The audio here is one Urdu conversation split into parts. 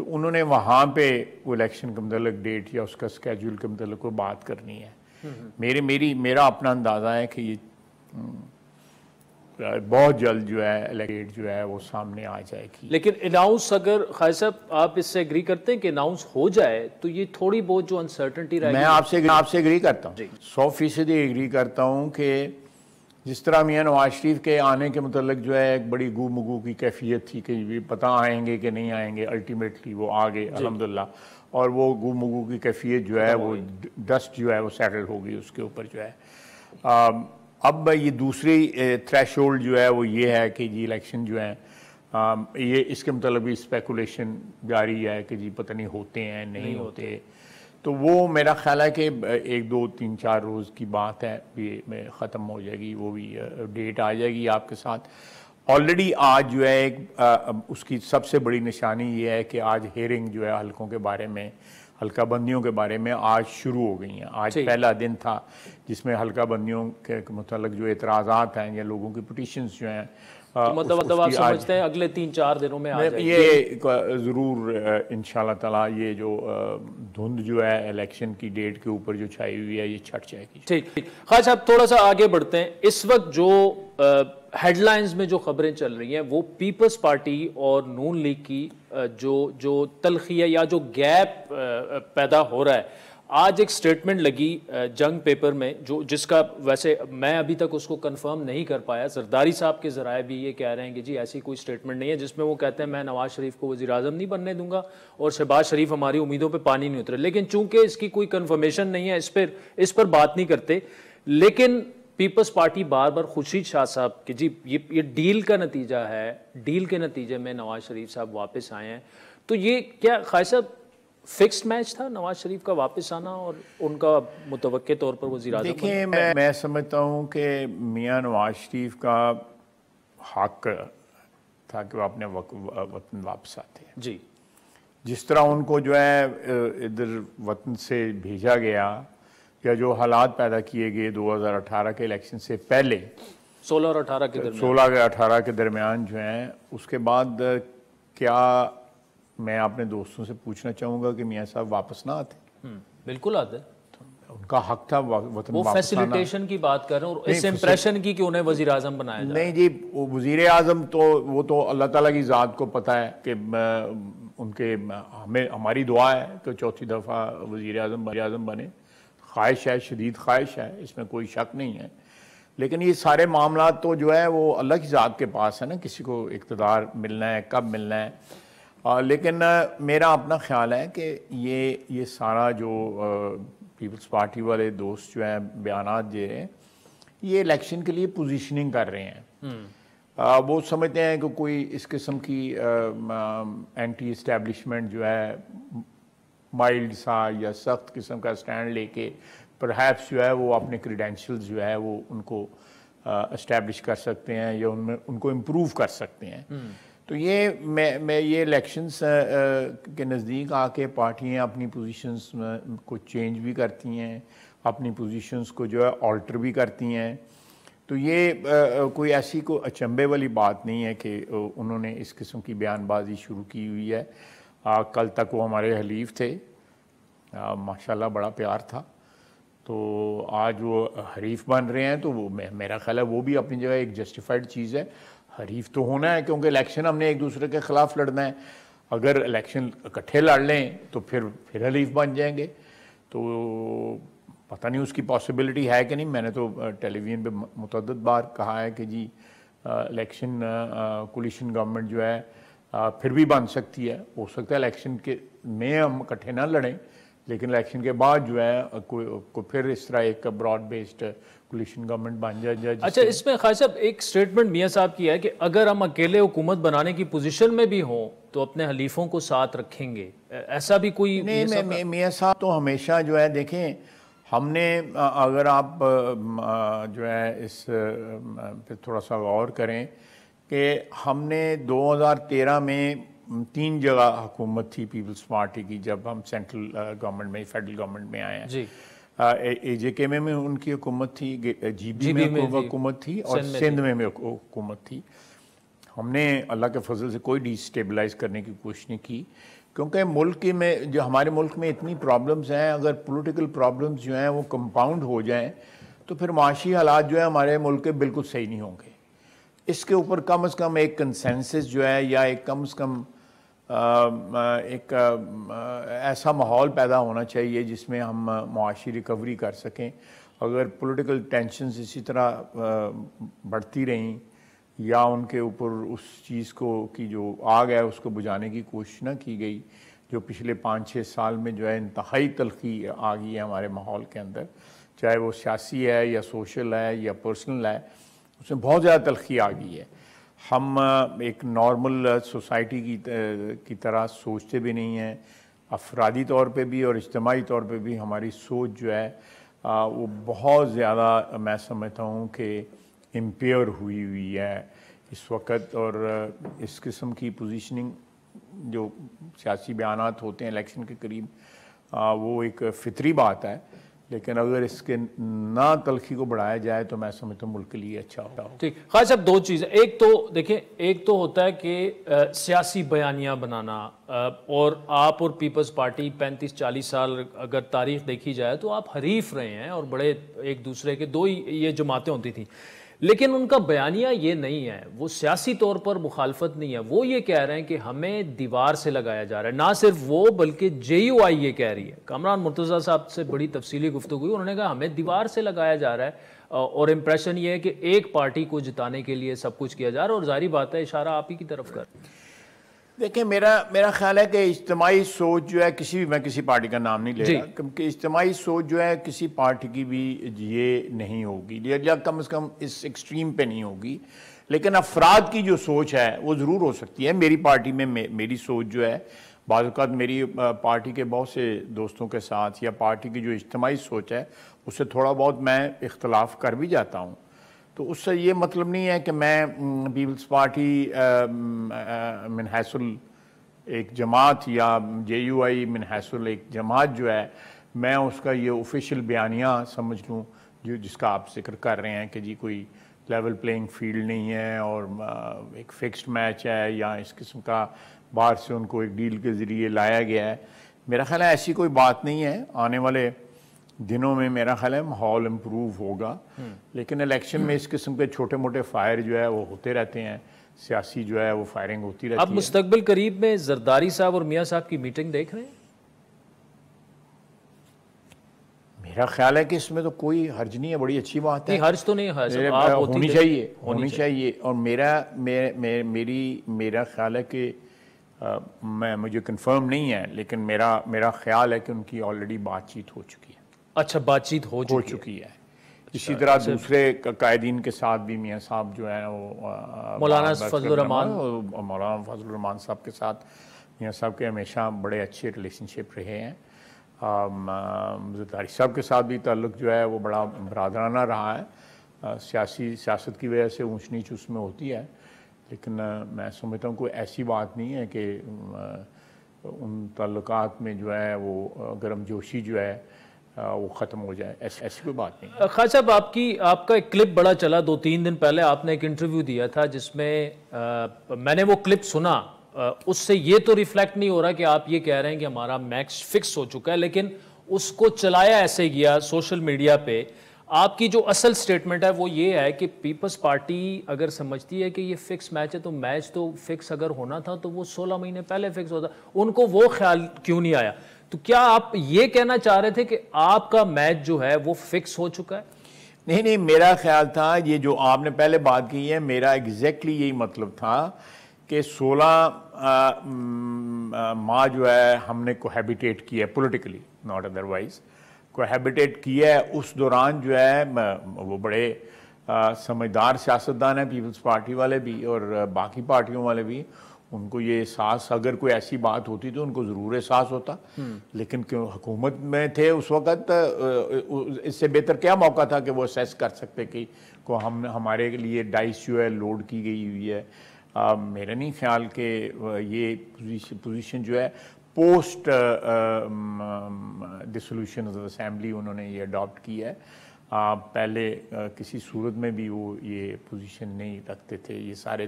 تو انہوں نے وہاں پہ وہ الیکشن کے متعلق ڈیٹ یا اس کا اسکیجول کے متعلق کوئی بات کرنی ہے. میرا اپنا اندازہ ہے کہ یہ بہت جلد جو ہے الیکٹ جو ہے وہ سامنے آ جائے گی. لیکن اناؤنس اگر خالد صاحب آپ اس سے ایگری کرتے ہیں کہ اناؤنس ہو جائے تو یہ تھوڑی بہت جو انسرٹنٹی رہے گی. میں آپ سے ایگری کرتا ہوں, 100% ایگری کرتا ہوں کہ جس طرح میاں نواز شریف کے آنے کے متعلق جو ہے ایک بڑی گو مگو کی کیفیت تھی کہ یہ پتہ آئیں گے کہ نہیں آئیں گے, الٹیمیٹلی وہ آگے الحمدللہ, اور وہ گو مگو کی کیفیت جو ہے وہ ڈسٹ جو ہے وہ سیٹل ہو گئی اس کے اوپر جو ہے. اب یہ دوسری تھریش ہولڈ جو ہے وہ یہ ہے کہ جی الیکشن جو ہے یہ اس کے متعلق بھی اسپیکولیشن جاری ہے کہ جی پتہ نہیں ہوتے ہیں نہیں ہوتے. تو وہ میرا خیال ہے کہ 1 2 3 4 روز کی بات ہے, یہ ختم ہو جائے گی, وہ بھی ڈیٹ آ جائے گی آپ کے ساتھ. آلریڈی آج جو ہے اس کی سب سے بڑی نشانی یہ ہے کہ آج ہیئرنگ جو ہے حلقوں کے بارے میں, حلقہ بندیوں کے بارے میں آج شروع ہو گئی ہیں. آج پہلا دن تھا جس میں حلقہ بندیوں کے متعلق جو اعتراضات ہیں یا لوگوں کی پٹیشنز جو ہیں, مطلب آپ سمجھتے ہیں اگلے 3-4 دنوں میں آ جائے یہ ضرور انشاءاللہ تعالی یہ جو دھند جو ہے الیکشن کی ڈیٹ کے اوپر جو چھائی ہوئی ہے یہ چھٹ جائے گی. ٹھیک. خواجہ صاحب تھوڑا سا آگے بڑھتے ہیں. اس وقت جو ہیڈ لائنز میں جو خبریں چل رہی ہیں وہ پیپلز پارٹی اور نون لیگ کی جو تلخی ہے یا جو گیپ پیدا ہو رہا ہے. آج ایک سٹیٹمنٹ لگی جنگ پیپر میں جس کا ویسے میں ابھی تک اس کو کنفرم نہیں کر پایا. زرداری صاحب کے ذرائع بھی یہ کہہ رہے ہیں کہ جی ایسی کوئی سٹیٹمنٹ نہیں ہے, جس میں وہ کہتے ہیں میں نواز شریف کو وزیر اعظم نہیں بننے دوں گا اور شہباز شریف ہماری امیدوں پہ پانی نہیں اترے. لیکن چونکہ اس کی کوئی کنفرمیشن نہیں ہے اس پر بات نہیں کرتے. لیکن پیپلز پارٹی بار بار خورشید شاہ صاحب کہ جی یہ ڈیل کا نتیجہ ہے, ڈیل کے نتیجے میں نواز شریف صاحب واپس آئے ہیں. تو یہ کیا خواجہ صاحب فکسڈ میچ تھا نواز شریف کا واپس آنا اور ان کا متوقع طور پر وزیر اعظم؟ دیکھیں میں سمجھتا ہوں کہ میاں نواز شریف کا حق تھا کہ وہ اپنے وطن واپس آتے ہیں. جی جس طرح ان کو جو ہے ادھر وطن سے بھیجا گیا یا جو حالات پیدا کیے گئے 2018 کے الیکشن سے پہلے 16 اور 18 کے درمیان جو ہیں, اس کے بعد کیا میں اپنے دوستوں سے پوچھنا چاہوں گا کہ میاں صاحب واپس نہ آتے؟ بالکل آتے. ان کا حق تھا وطن واپس آنا. وہ فیسیلیٹیشن کی بات کر رہے ہیں اور اس امپریشن کی کہ انہیں وزیر اعظم بنایا جائے. نہیں جی, وزیر اعظم تو وہ تو اللہ تعالیٰ کی ذات کو پتہ ہے کہ ان کے ہماری دعا ہے کہ چوتھی دفعہ وزیر اعظم بنے. خواہش ہے, شدید خواہش ہے, اس میں کوئی شک نہیں ہے. لیکن یہ سارے معاملات تو جو ہے وہ اللہ کی ذات کے پاس ہے نا, کسی کو اقتدار ملنا ہے, کب ملنا ہے. لیکن میرا اپنا خیال ہے کہ یہ سارا جو پیپلز پارٹی والے دوست جو ہیں بیانات دے رہے ہیں, یہ الیکشن کے لیے پوزیشننگ کر رہے ہیں. وہ سمجھتے ہیں کہ کوئی اس قسم کی اینٹی اسٹیبلشمنٹ جو ہے مائلڈ سا یا سخت قسم کا سٹینڈ لے کے پرہیپس جو ہے وہ اپنے کریڈینشلز جو ہے وہ ان کو اسٹیبلش کر سکتے ہیں یا ان کو امپروو کر سکتے ہیں. تو یہ الیکشنز کے نزدیک آ کے پارٹیاں اپنی پوزیشنز کو چینج بھی کرتی ہیں, اپنی پوزیشنز کو جو ہے آلٹر بھی کرتی ہیں. تو یہ کوئی ایسی کوئی اچنبے والی بات نہیں ہے کہ انہوں نے اس قسم کی بیان بازی شروع کی ہوئی ہے. کل تک وہ ہمارے حلیف تھے, ماشاءاللہ بڑا پیار تھا. تو آج وہ حریف بن رہے ہیں تو وہ میرا خیال ہے وہ بھی اپنی جگہ ایک جسٹیفائڈ چیز ہے. حریف تو ہونا ہے کیونکہ الیکشن ہم نے ایک دوسرے کے خلاف لڑنا ہے. اگر الیکشن اکٹھے لڑ لیں تو پھر حریف بن جائیں گے. تو پتہ نہیں اس کی پاسبلٹی ہے کہ نہیں. میں نے تو ٹیلی ویژن پہ متعدد بار کہا ہے کہ جی الیکشن کولیشن گورنمنٹ جو ہے پھر بھی بن سکتی ہے. ہو سکتا ہے الیکشن کے میں ہم اکٹھے نہ لڑیں, لیکن الیکشن کے بعد جو ہے کوئی پھر اس طرح ایک براڈ بیسڈ کولیشن گورنمنٹ بن جائے. اچھا, اس میں خواجہ صاحب ایک سٹیٹمنٹ میاں صاحب کی ہے کہ اگر ہم اکیلے حکومت بنانے کی پوزیشن میں بھی ہوں تو اپنے حلیفوں کو ساتھ رکھیں گے, ایسا بھی کوئی نہیں. میاں صاحب تو ہمیشہ جو ہے دیکھیں, ہم نے اگر آپ جو ہے اس پہ تھوڑا سا غور کریں کہ ہم نے 2013 میں 3 جگہ حکومت تھی پیپلز پارٹی کی جب ہم سینٹرل گورنمنٹ میں فیڈرل گورنمنٹ میں آئے ہیں. جی, اے جے کے میں ان کی حکومت تھی, جی بی میں حکومت تھی اور سندھ میں حکومت تھی. ہم نے اللہ کے فضل سے کوئی ڈی اسٹیبلائز کرنے کی کوشش نہیں کی، کیونکہ ملک میں جو ہمارے ملک میں اتنی پرابلمز ہیں، اگر پولیٹیکل پرابلمز جو ہیں وہ کمپاؤنڈ ہو جائیں تو پھر معاشی حالات جو ہے ہمارے ملک کے بالکل صحیح نہیں ہوں گے۔ اس کے اوپر کم از کم ایک کنسنسس جو ہے، یا ایک کم از کم ایک ایسا ماحول پیدا ہونا چاہیے جس میں ہم معاشی ریکوری کر سکیں۔ اگر پولیٹیکل ٹینشنز اسی طرح بڑھتی رہیں یا ان کے اوپر اس چیز کو کی جو آگ ہے اس کو بجھانے کی کوشش نہ کی گئی، جو پچھلے 5-6 سال میں جو ہے انتہائی تلخی آ گئی ہے ہمارے ماحول کے اندر، چاہے وہ سیاسی ہے یا سوشل ہے یا پرسنل ہے، اس میں بہت زیادہ تلخی آ گئی ہے۔ ہم ایک نارمل سوسائٹی کی طرح سوچتے بھی نہیں ہیں، افرادی طور پہ بھی اور اجتماعی طور پہ بھی ہماری سوچ جو ہے وہ بہت زیادہ میں سمجھتا ہوں کہ امپیئر ہوئی ہے اس وقت۔ اور اس قسم کی پوزیشننگ جو سیاسی بیانات ہوتے ہیں الیکشن کے قریب، وہ ایک فطری بات ہے، لیکن اگر اس کے نہ تلخی کو بڑھایا جائے تو میں سمجھتا ہوں ملک کے لیے اچھا ہوتا ہو۔ ٹھیک، خواجہ صاحب دو چیزیں، ایک تو دیکھیں، ایک تو ہوتا ہے کہ سیاسی بیانیاں بنانا، اور آپ اور پیپلز پارٹی 35-40 سال اگر تاریخ دیکھی جائے تو آپ حریف رہے ہیں اور بڑے ایک دوسرے کے، دو ہی یہ جماعتیں ہوتی تھیں، لیکن ان کا بیانیہ یہ نہیں ہے، وہ سیاسی طور پر مخالفت نہیں ہے، وہ یہ کہہ رہے ہیں کہ ہمیں دیوار سے لگایا جا رہا ہے۔ نہ صرف وہ بلکہ JUI یہ کہہ رہی ہے، کامران مرتضیٰ صاحب سے بڑی تفصیلی گفتگو ہوئی، انہوں نے کہا ہمیں دیوار سے لگایا جا رہا ہے، اور امپریشن یہ ہے کہ ایک پارٹی کو جتانے کے لیے سب کچھ کیا جا رہا ہے، اور ظاہری بات ہے اشارہ آپ ہی کی طرف کر۔ دیکھیں میرا خیال ہے کہ اجتماعی سوچ جو ہے میں کسی پارٹی کا نام نہیں لے رہا، کیونکہ اجتماعی سوچ جو ہے کسی پارٹی کی بھی یہ نہیں ہوگی، یا کم از کم اس ایکسٹریم پہ نہیں ہوگی، لیکن افراد کی جو سوچ ہے وہ ضرور ہو سکتی ہے۔ میری پارٹی میں میری سوچ جو ہے، بعض اوقات میری پارٹی کے بہت سے دوستوں کے ساتھ یا پارٹی کی جو اجتماعی سوچ ہے اس سے تھوڑا بہت میں اختلاف کر بھی جاتا ہوں، تو اس سے یہ مطلب نہیں ہے کہ میں پیپلز پارٹی من حیث ایک جماعت یا JUI من حیث ایک جماعت جو ہے میں اس کا یہ آفیشیل بیانیہ سمجھ لوں، جس کا آپ ذکر کر رہے ہیں کہ جی کوئی لیول پلینگ فیلڈ نہیں ہے اور ایک فکسڈ میچ ہے یا اس قسم کا باہر سے ان کو ایک ڈیل کے ذریعے لایا گیا ہے۔ میرا خیال ہے ایسی کوئی بات نہیں ہے۔ آنے والے دنوں میں میرا خیال ہے ماحول امپروو ہوگا، لیکن الیکشن میں اس قسم کے چھوٹے موٹے فائر جو ہے وہ ہوتے رہتے ہیں، سیاسی جو ہے وہ فائرنگ ہوتی رہتی ہے۔ اب مستقبل قریب میں زرداری صاحب اور میاں صاحب کی میٹنگ دیکھ رہے ہیں؟ میرا خیال ہے کہ اس میں تو کوئی حرج نہیں ہے، بڑی اچھی بات ہے۔ حرج تو نہیں ہے، ہونی چاہیے، اور میرا خیال ہے کہ مجھے کنفرم نہیں ہے، لیکن میرا خیال ہے کہ ان کی آلریڈی بات چیت ہو چکی ہے۔ اچھا، بات چیت ہو چکی ہے۔ اسی طرح دوسرے قائدین کے ساتھ بھی میاں صاحب جو ہیں وہ مولانا فضل الرحمان صاحب کے ساتھ میاں صاحب کے ہمیشہ بڑے اچھے ریلیشن شپ رہے ہیں۔ زرداری صاحب کے ساتھ بھی تعلق جو ہے وہ بڑا برادرانہ رہا ہے، سیاست کی وجہ سے اونچ نیچ اس میں ہوتی ہے، لیکن میں سمجھتا ہوں کوئی ایسی بات نہیں ہے کہ ان تعلقات میں جو ہے وہ گرم جوشی جو ہے وہ ختم ہو جائے، ایسی کوئی بات نہیں۔ خواجہ صاحب آپ کا ایک کلپ بڑا چلا 2-3 دن پہلے، آپ نے ایک انٹرویو دیا تھا جس میں میں نے وہ کلپ سنا، اس سے یہ تو ریفلیکٹ نہیں ہو رہا کہ آپ یہ کہہ رہے ہیں کہ ہمارا میچ فکس ہو چکا ہے، لیکن اس کو چلایا ایسے گیا سوشل میڈیا پہ۔ آپ کی جو اصل سٹیٹمنٹ ہے وہ یہ ہے کہ پیپلز پارٹی اگر سمجھتی ہے کہ یہ فکس میچ ہے تو میچ تو فکس اگر ہونا تھا تو وہ 16 مہینے پہلے فکس ہوتا، ان کو وہ خیال کیوں نہیں آیا؟ تو کیا آپ یہ کہنا چاہ رہے تھے کہ آپ کا میچ جو ہے وہ فکس ہو چکا ہے؟ نہیں، میرا خیال تھا یہ جو آپ نے پہلے بات کی ہے، میرا ایگزیکٹلی یہی مطلب تھا کہ 16 ماہ جو ہے ہم نے کوہیبیٹیٹ کیا ہے، پولیٹیکلی ناٹ ادروائز کوہیبیٹیٹ کیا ہے۔ اس دوران جو ہے وہ بڑے سمجھدار سیاستدان ہیں، پیپلز پارٹی والے بھی اور باقی پارٹیوں والے بھی، ان کو یہ احساس، اگر کوئی ایسی بات ہوتی تو ان کو ضرور احساس ہوتا، لیکن کیوں حکومت میں تھے اس وقت، اس سے بہتر کیا موقع تھا کہ وہ اسیس کر سکتے کہ ہمارے لیے ڈائس جو ہے لوڈ کی گئی ہوئی ہے۔ میرا نہیں خیال کہ یہ پوزیشن جو ہے پوسٹ ڈسولوشن آف اسمبلی انہوں نے یہ اڈاپٹ کی ہے۔ پہلے کسی صورت میں بھی وہ یہ پوزیشن نہیں رکھتے تھے. یہ سارے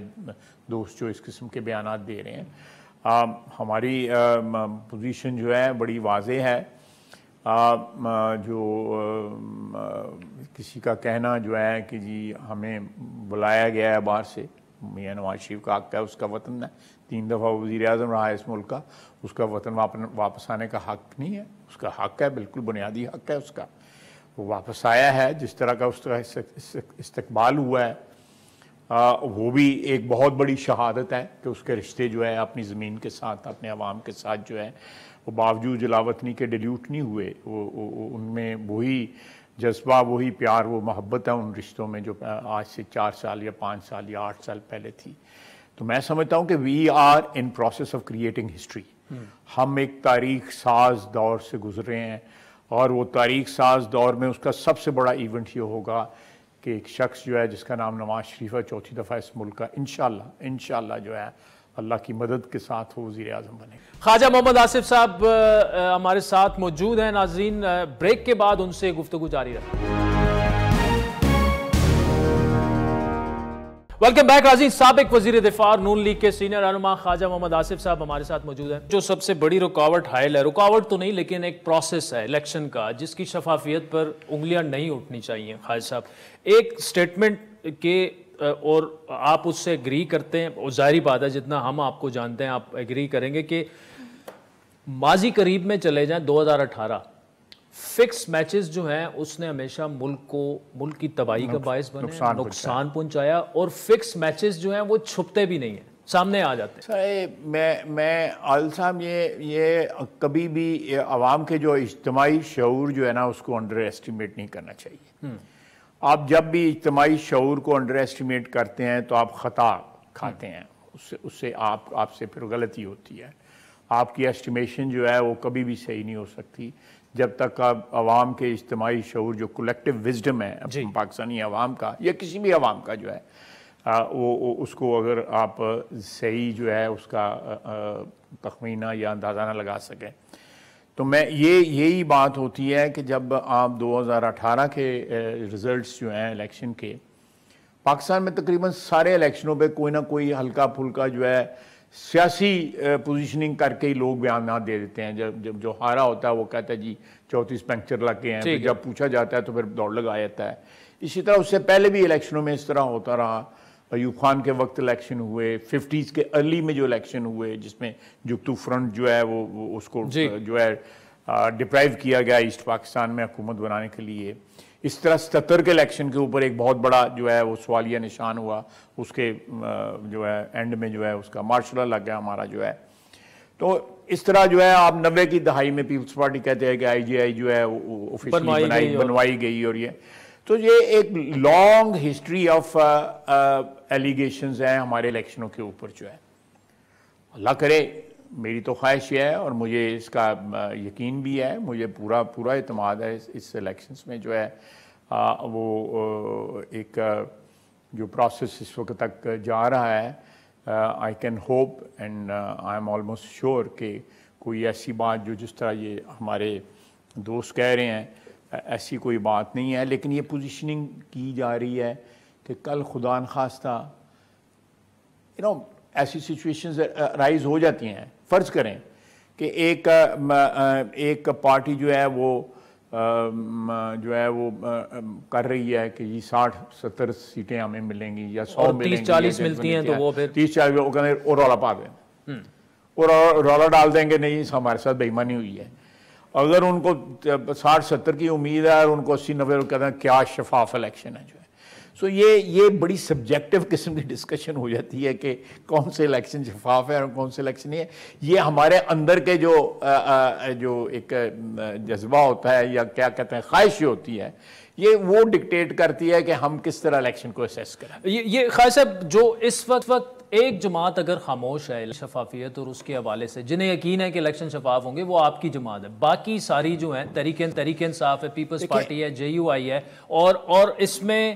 دوست جو اس قسم کے بیانات دے رہے ہیں, ہماری پوزیشن جو ہے بڑی واضح ہے. جو کسی کا کہنا جو ہے کہ جی ہمیں بلایا گیا ہے باہر سے, میاں نواز شریف کا حق ہے, اس کا وطن ہے, 3 دفعہ وزیر اعظم رہا ہے اس ملک کا, اس کا وطن واپس آنے کا حق نہیں ہے. اس کا حق ہے, بالکل بنیادی حق ہے اس کا. وہ واپس آیا ہے, جس طرح کا اس کا استقبال ہوا ہے وہ بھی ایک بہت بڑی شہادت ہے کہ اس کے رشتے جو ہے اپنی زمین کے ساتھ, اپنے عوام کے ساتھ جو ہے وہ باوجود جلاوطنی کے ڈیلیوٹ نہیں ہوئے. ان میں وہی جذبہ, وہی پیار, وہ محبت ہے ان رشتوں میں جو آج سے 4 سال یا 5 سال یا 8 سال پہلے تھی. تو میں سمجھتا ہوں کہ we are in process of creating history. ہم ایک تاریخ ساز دور سے گزر رہے ہیں, اور وہ تاریخ ساز دور میں اس کا سب سے بڑا ایونٹ یہ ہوگا کہ ایک شخص جو ہے جس کا نام نواز شریف ہے, 4تھی دفعہ اس ملک کا انشاءاللہ جو ہے اللہ کی مدد کے ساتھ وہ وزیر اعظم بنے. خواجہ محمد آصف صاحب ہمارے ساتھ موجود ہیں. ناظرین, بریک کے بعد ان سے گفتگو جاری رہے. Welcome back. ناظرین, سابق وزیر دفاع نون لیگ کے سینئر رہنما خواجہ محمد آصف صاحب ہمارے ساتھ موجود ہیں. جو سب سے بڑی رکاوٹ حائل ہے, رکاوٹ تو نہیں لیکن ایک پروسیس ہے الیکشن کا جس کی شفافیت پر انگلیاں نہیں اٹھنی چاہیے. خواجہ صاحب, ایک سٹیٹمنٹ کے اور آپ اس سے ایگری کرتے ہیں, اور ظاہری بات ہے جتنا ہم آپ کو جانتے ہیں آپ ایگری کریں گے کہ ماضی قریب میں چلے جائیں 2018 فکس میچز جو ہیں اس نے ہمیشہ ملک کی تباہی کا باعث بنے, نقصان پہنچایا, اور فکس میچز جو ہیں وہ چھپتے بھی نہیں ہیں, سامنے آ جاتے ہیں. میں عادل صاحب یہ کبھی بھی عوام کے جو اجتماعی شعور جو ہے نا اس کو انڈر ایسٹیمیٹ نہیں کرنا چاہیے. آپ جب بھی اجتماعی شعور کو انڈر ایسٹیمیٹ کرتے ہیں تو آپ خطا کھاتے ہیں, اس سے آپ سے پھر غلطی ہوتی ہے. آپ کی ایسٹیمیشن جو ہے وہ کبھی بھی صحیح نہیں ہو سکتی جب تک آپ عوام کے اجتماعی شعور جو کولیکٹیو وزڈم ہے پاکستانی عوام کا یا کسی بھی عوام کا جو ہے وہ اس کو اگر آپ صحیح جو ہے اس کا تخمینہ یا اندازہ نہ لگا سکیں. تو یہی بات ہوتی ہے کہ جب آپ 2018 کے ریزلٹس جو ہیں الیکشن کے, پاکستان میں تقریباً سارے الیکشنوں پہ کوئی نہ کوئی ہلکا پھلکا جو ہے سیاسی پوزیشننگ کر کے ہی لوگ بیانات دے دیتے ہیں. جب جو ہارا ہوتا ہے وہ کہتا ہے جی 34 پنکچر لگ گئے ہیں, پھر جب پوچھا جاتا ہے تو پھر دوڑ لگا جاتا ہے. اسی طرح اس سے پہلے بھی الیکشنوں میں اس طرح ہوتا رہا. ایوب خان کے وقت الیکشن ہوئے, 50s کے ارلی میں جو الیکشن ہوئے جس میں جگتو فرنٹ جو ہے وہ اس کو جو ہے ڈپرائیو کیا گیا ایسٹ پاکستان میں حکومت بنانے کے لیے. اس طرح 77 کے الیکشن کے اوپر ایک بہت بڑا جو ہے وہ سوالیہ نشان ہوا, اس کے جو ہے اینڈ میں جو ہے اس کا مارشل لا لگ گیا ہمارا جو ہے. تو اس طرح جو ہے آپ 90 کی دہائی میں پیپلز پارٹی کہتے ہیں کہ IGI جو ہے آفیشلی بنوائی گئی, اور یہ تو یہ ایک لانگ ہسٹری آف ایلیگیشنز ہیں ہمارے الیکشنوں کے اوپر جو ہے. اللہ کرے, میری تو خواہش یہ ہے اور مجھے اس کا یقین بھی ہے, مجھے پورا اعتماد ہے اس الیکشنز میں جو ہے وہ ایک جو پروسیس اس وقت تک جا رہا ہے, I can hope and I am almost sure کہ کوئی ایسی بات جو جس طرح یہ ہمارے دوست کہہ رہے ہیں ایسی کوئی بات نہیں ہے. لیکن یہ پوزیشننگ کی جا رہی ہے کہ کل خدا نخواستہ ایسی سچویشنز رائز ہو جاتی ہیں. فرض کریں کہ ایک پارٹی جو ہے وہ کر رہی ہے کہ یہ 60-70 سیٹیں ہمیں ملیں گی یا 100 ملیں گی, 30-40 ملتی ہیں تو وہ پھر 30-40 اور رولا پا دیں اور رولا ڈال دیں گے نہیں ہمارے ساتھ بے ایمانی ہوئی ہے. اگر ان کو 60-70 کی امید ہے اور ان کو 80-90 کہتے ہیں کیا شفاف الیکشن ہے جو ہے. سو یہ بڑی سبجیکٹو قسم کی ڈسکشن ہو جاتی ہے کہ کون سے الیکشن شفاف ہے اور کون سے الیکشن نہیں ہے. یہ ہمارے اندر کے جو ایک جذبہ ہوتا ہے یا کیا کہتے ہیں خواہش ہوتی ہے, یہ وہ ڈکٹیٹ کرتی ہے کہ ہم کس طرح الیکشن کو اسیس کریں. یہ خواہش صاحب جو اس وقت ایک جماعت اگر خاموش ہے شفافیت اور اس کے حوالے سے, جنہیں یقین ہے کہ الیکشن شفاف ہوں گے, وہ آپ کی جماعت ہے. باقی ساری جو ہیں تحریک انصاف ہے, پیپلز پارٹی ہے, JUI ہے, اور اس میں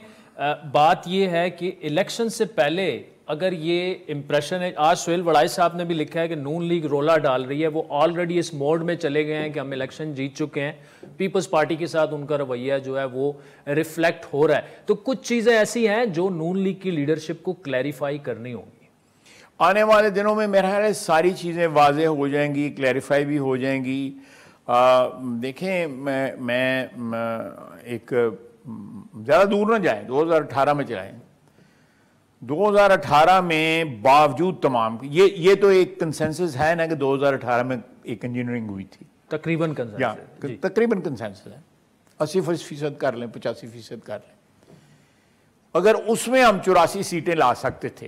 بات یہ ہے کہ الیکشن سے پہلے اگر یہ امپریشن ہے, آج سہیل وڑائی صاحب نے بھی لکھا ہے کہ نون لیگ رولا ڈال رہی ہے, وہ آلریڈی اس موڈ میں چلے گئے ہیں کہ ہم الیکشن جیت چکے ہیں, پیپلز پارٹی کے ساتھ ان کا رویہ جو ہے وہ ریفلیکٹ ہو رہا ہے. تو کچھ چیزیں ایسی ہیں جو نون لیگ کی لیڈرشپ کو کلیریفائی کرنی ہوں گی. آنے والے دنوں میں میرا خیال ہے ساری چیزیں واضح ہو جائیں گی, کلیریفائی بھی ہو جائیں گی. دیکھیں میں ایک زیادہ دور نہ جائیں, 2018 میں چلائیں. 2018 میں باوجود تمام یہ تو ایک کنسنسس ہے نا کہ 2018 میں ایک انجینئرنگ ہوئی تھی, تقریباً کنسنسس, تقریباً کنسنسس ہے, 80% کر لیں, 85% کر لیں. اگر اس میں ہم 84 سیٹیں لا سکتے تھے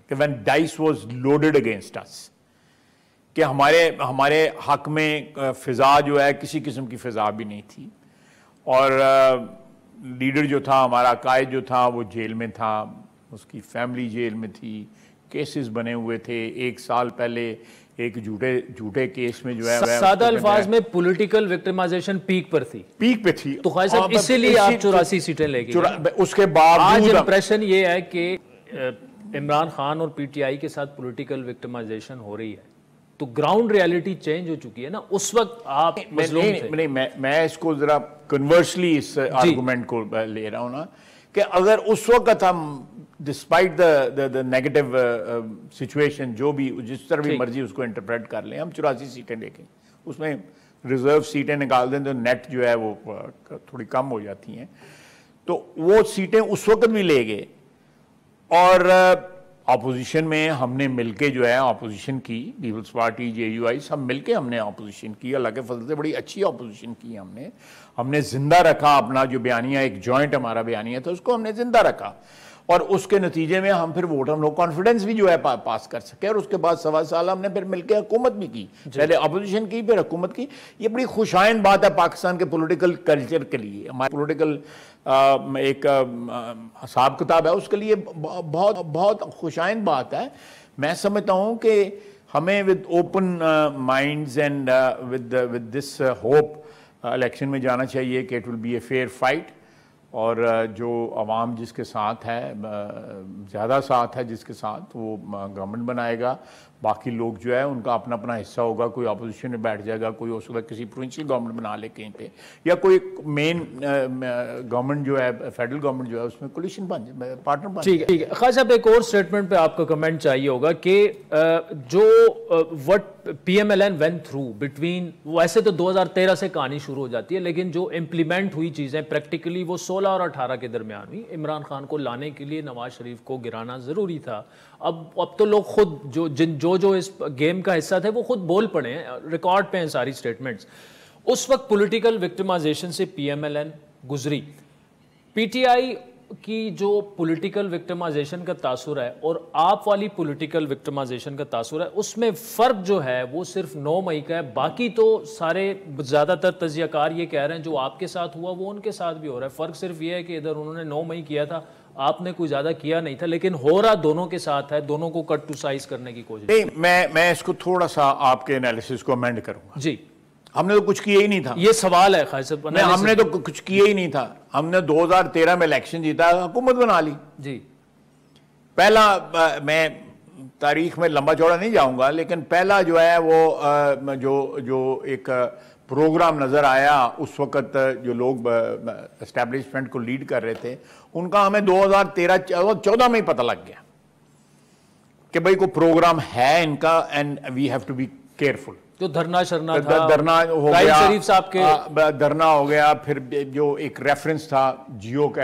کہ when dice was loaded against us, کہ ہمارے حق میں فضا جو ہے کسی قسم کی فضا بھی نہیں تھی, اور لیڈر جو تھا ہمارا, قائد جو تھا وہ جیل میں تھا, اس کی فیملی جیل میں تھی, کیسز بنے ہوئے تھے. 1 سال پہلے ایک جھوٹے کیس میں جو ہے سادہ الفاظ میں پولیٹیکل وکٹمائزیشن پیک پر تھی. تو خواہ صاحب اسی لیے آپ 84 سیٹیں لے گئے. اس کے بعد آج امپریشن یہ ہے کہ عمران خان اور پی ٹی آئی کے ساتھ پولیٹیکل وکٹمائزیشن ہو رہی ہے, تو گراؤنڈ ریالٹی چینج ہو چکی ہے نا. اس وقت آپ مظلوم تھے. میں اس کو ذرا کنورسلی اس آرگومنٹ کو لے رہا ہوں نا, کہ اگر اس وقت ہم ڈسپائٹ دا نیگیٹو سچویشن, جو بھی جس طرح بھی مرضی اس کو انٹرپریٹ کر لیں, ہم 84 سیٹیں دیکھیں, اس میں ریزرو سیٹیں نکال دیں تو نیٹ جو ہے وہ تھوڑی کم ہو جاتی ہیں. تو وہ سیٹیں اس وقت بھی لے گئے, اور اپوزیشن میں ہم نے مل کے جو ہے اپوزیشن کی, پیپلز پارٹی, جے یو آئی, سب مل کے ہم نے اپوزیشن کی. اللہ کے فضل سے بڑی اچھی اپوزیشن کی ہم نے زندہ رکھا اپنا جو بیانیہ, ایک جوائنٹ ہمارا بیانیہ تھا, اس کو ہم نے زندہ رکھا, اور اس کے نتیجے میں ہم پھر ووٹ, ہم لوگ کانفیڈنس بھی جو ہے پاس کر سکے. اور اس کے بعد 1.25 سال ہم نے پھر مل کے حکومت بھی کی, پہلے اپوزیشن کی پھر حکومت کی. یہ بڑی خوشائند بات ہے پاکستان کے پولیٹیکل کلچر کے لیے, ہمارے پولیٹیکل ایک حساب کتاب ہے, اس کے لیے بہت بہت خوشائند بات ہے. میں سمجھتا ہوں کہ ہمیں with open minds and with this hope election میں جانا چاہیے کہ it will be a fair fight, اور جو عوام جس کے ساتھ ہے, زیادہ ساتھ ہے جس کے ساتھ, وہ گورنمنٹ بنائے گا. باقی لوگ جو ہے ان کا اپنا اپنا حصہ ہوگا, کوئی اپوزیشن میں بیٹھ جائے گا, کوئی ہو سکتا ہے کسی پروونشل گورنمنٹ بنا لے کہیں پہ, یا کوئی مین گورنمنٹ جو ہے فیڈرل گورنمنٹ جو ہے اس میں کولیشن بن جائے, پارٹنر بن جائے. ٹھیک ہے. خواجہ صاحب ایک اور سٹیٹمنٹ پہ آپ کا کمنٹ چاہیے ہوگا کہ جو what P M L N went through between, ویسے تو 2013 سے کہانی شروع ہو جاتی ہے, لیکن جو امپلیمنٹ ہوئی چیزیں پریکٹیکلی وہ 16 اور 18 کے درمیان ہوئی. عمران خان کو لانے کے لیے نواز شریف کو گرانا ضروری تھا. اب تو لوگ خود جو اس گیم کا حصہ تھے وہ خود بول پڑے ہیں, ریکارڈ پہ ہیں ساری سٹیٹمنٹس. اس وقت پولیٹیکل وکٹمائزیشن سے پی ایم ایل این گزری. پی ٹی آئی کی جو پولیٹیکل وکٹمائزیشن کا تاثر ہے اور آپ والی پولیٹیکل وکٹمائزیشن کا تاثر ہے, اس میں فرق جو ہے وہ صرف 9 مئی کا ہے. باقی تو سارے زیادہ تر تجزیہ کار یہ کہہ رہے ہیں جو آپ کے ساتھ ہوا وہ ان کے ساتھ بھی ہو رہا ہے. فرق صرف یہ ہے کہ ادھر انہوں نے 9 مئی کیا تھا, آپ نے کوئی زیادہ کیا نہیں تھا, لیکن ہو رہا دونوں کے ساتھ ہے, دونوں کو کٹ ٹو سائز کرنے کی کوشش. نہیں, میں اس کو تھوڑا سا آپ کے انالیسس کو امینڈ کروں گا. جی, ہم نے تو کچھ کیا ہی نہیں تھا. یہ سوال ہے خواجہ صاحب. ہم نے تو کچھ کیا ہی نہیں تھا. ہم نے 2013 میں الیکشن جیتا, حکومت بنا لی. جی, پہلا, میں تاریخ میں لمبا چوڑا نہیں جاؤں گا, لیکن پہلا جو ہے وہ جو ایک پروگرام نظر آیا اس وقت, جو لوگ اسٹیبلشمنٹ کو لیڈ کر رہے تھے, ان کا ہمیں 2013-14 میں ہی پتہ لگ گیا کہ بھئی کوئی پروگرام ہے ان کا, and we have to be careful. جو دھرنا شرنا تھا, دھرنا ہو راہیل گیا, شریف صاحب کے دھرنا ہو گیا. پھر جو ایک ریفرنس تھا جیو کا,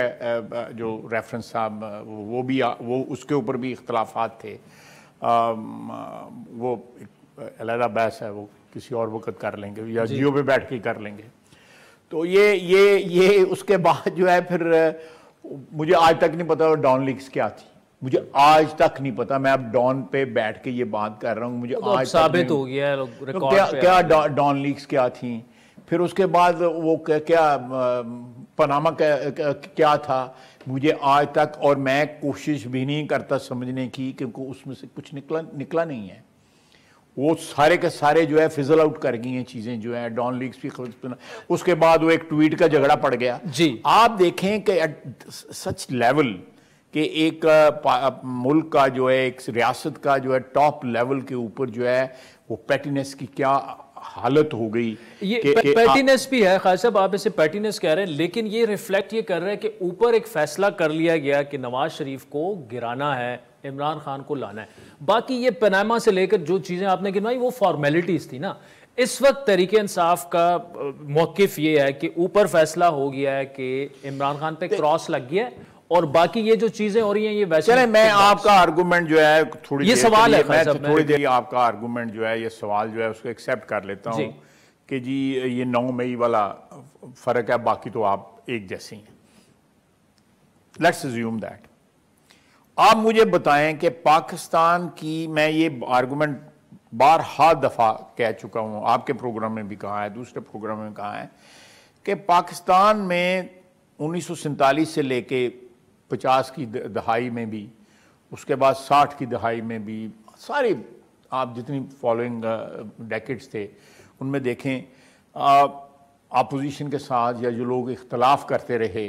جو ریفرنس تھا وہ اس کے اوپر بھی اختلافات تھے. وہ علیحدہ بحث ہے, وہ کسی اور وقت کر لیں گے, یا جیو پہ بیٹھ کے کر لیں گے. تو یہ اس کے بعد جو ہے پھر مجھے آج تک نہیں پتا ڈان لیگز کیا تھی, مجھے آج تک نہیں پتا. میں اب ڈان پہ بیٹھ کے یہ بات کر رہا ہوں, مجھے آج ثابت ہو گیا ہے کیا ڈان لیگز کیا تھیں. پھر اس کے بعد وہ کیا پاناما کیا تھا, مجھے آج تک, اور میں کوشش بھی نہیں کرتا سمجھنے کی, کیونکہ اس میں سے کچھ نکلا نہیں ہے. وہ سارے کے سارے جو ہے فزل آؤٹ کر گئی ہیں چیزیں جو ہیں. ڈان لیگز بھی, اس کے بعد وہ ایک ٹویٹ کا جھگڑا پڑ گیا. جی, آپ دیکھیں کہ ایٹ سچ لیول کہ ایک ملک کا جو ہے, ایک ریاست کا جو ہے ٹاپ لیول کے اوپر جو ہے وہ پیٹینس کی کیا حالت ہو گئی. یہ پیٹینس بھی ہے خالد صاحب, آپ اسے پیٹینس کہہ رہے ہیں, لیکن یہ ریفلیکٹ یہ کر رہا ہے کہ اوپر ایک فیصلہ کر لیا گیا کہ نواز شریف کو گرانا ہے, عمران خان کو لانا ہے. باقی یہ پاناما سے لے کر جو چیزیں آپ نے گنوائی وہ فارمیلٹیز تھی نا. اس وقت تحریک انصاف کا موقف یہ ہے کہ اوپر فیصلہ ہو گیا ہے کہ عمران خان پہ کراس لگ گیا ہے, اور باقی یہ جو چیزیں ہو رہی ہیں یہ ویسے. چلیں میں آپ کا آرگومنٹ جو ہے یہ سوال ہے, تھوڑی دیر آپ کا آرگومنٹ جو ہے, یہ سوال جو ہے اس کو ایکسیپٹ کر لیتا ہوں کہ جی یہ 9 مئی والا فرق ہے, باقی تو آپ ایک جیسے ہیں. Let's assume that. آپ مجھے بتائیں کہ پاکستان کی, میں یہ آرگومنٹ بارہا دفعہ کہہ چکا ہوں, آپ کے پروگرام میں بھی کہا ہے, دوسرے پروگرام میں کہا ہے, کہ پاکستان میں 1947 سے لے کے 50 کی دہائی میں بھی, اس کے بعد 60 کی دہائی میں بھی, ساری آپ جتنی فالوئنگ ڈیکیڈز تھے ان میں دیکھیں اپوزیشن کے ساتھ یا جو لوگ اختلاف کرتے رہے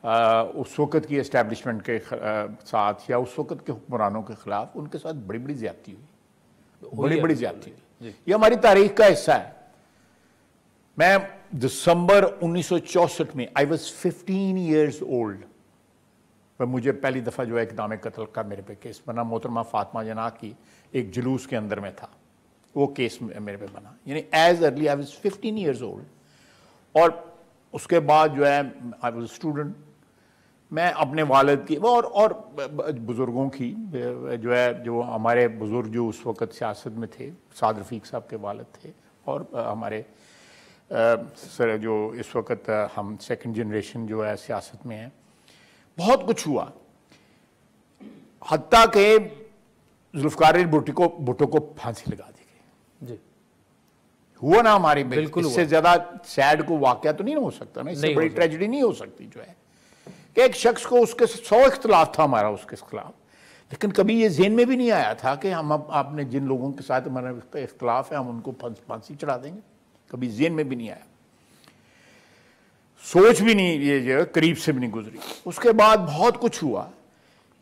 اس وقت کی اسٹیبلشمنٹ کے ساتھ یا اس وقت کے حکمرانوں کے خلاف, ان کے ساتھ بڑی بڑی زیادتی ہوئی, بڑی زیادتی ہوئی. یہ ہماری تاریخ کا حصہ ہے. میں دسمبر 1964 میں I was 15 years old, مجھے پہلی دفعہ جو ہے اقدام قتل کا میرے پہ کیس بنا. محترمہ فاطمہ جناح کی ایک جلوس کے اندر میں تھا, وہ کیس میرے پہ بنا. یعنی as early I was 15 years old. اور اس کے بعد جو ہے I was a student. میں اپنے والد کی اور بزرگوں کی جو ہے, جو ہمارے بزرگ جو اس وقت سیاست میں تھے, سعد رفیق صاحب کے والد تھے, اور ہمارے سر جو اس وقت ہم سیکنڈ جنریشن جو ہے سیاست میں ہیں, بہت کچھ ہوا. حتیٰ کہ ذوالفقار علی بھٹو کو پھانسی لگا دی گئی. جی ہوا نا ہماری. بالکل اس سے زیادہ سیڈ کو واقعہ تو نہیں ہو سکتا نا, اس سے بڑی ٹریجڈی نہیں ہو سکتی جو ہے کہ ایک شخص کو, اس کے 100 اختلاف تھا ہمارا اس کے خلاف, لیکن کبھی یہ ذہن میں بھی نہیں آیا تھا کہ ہم آپ نے جن لوگوں کے ساتھ ہمارا اختلاف ہے ہم ان کو پھانسی چڑھا دیں گے. کبھی ذہن میں بھی نہیں آیا, سوچ بھی نہیں, یہ جو قریب سے بھی نہیں گزری. اس کے بعد بہت کچھ ہوا,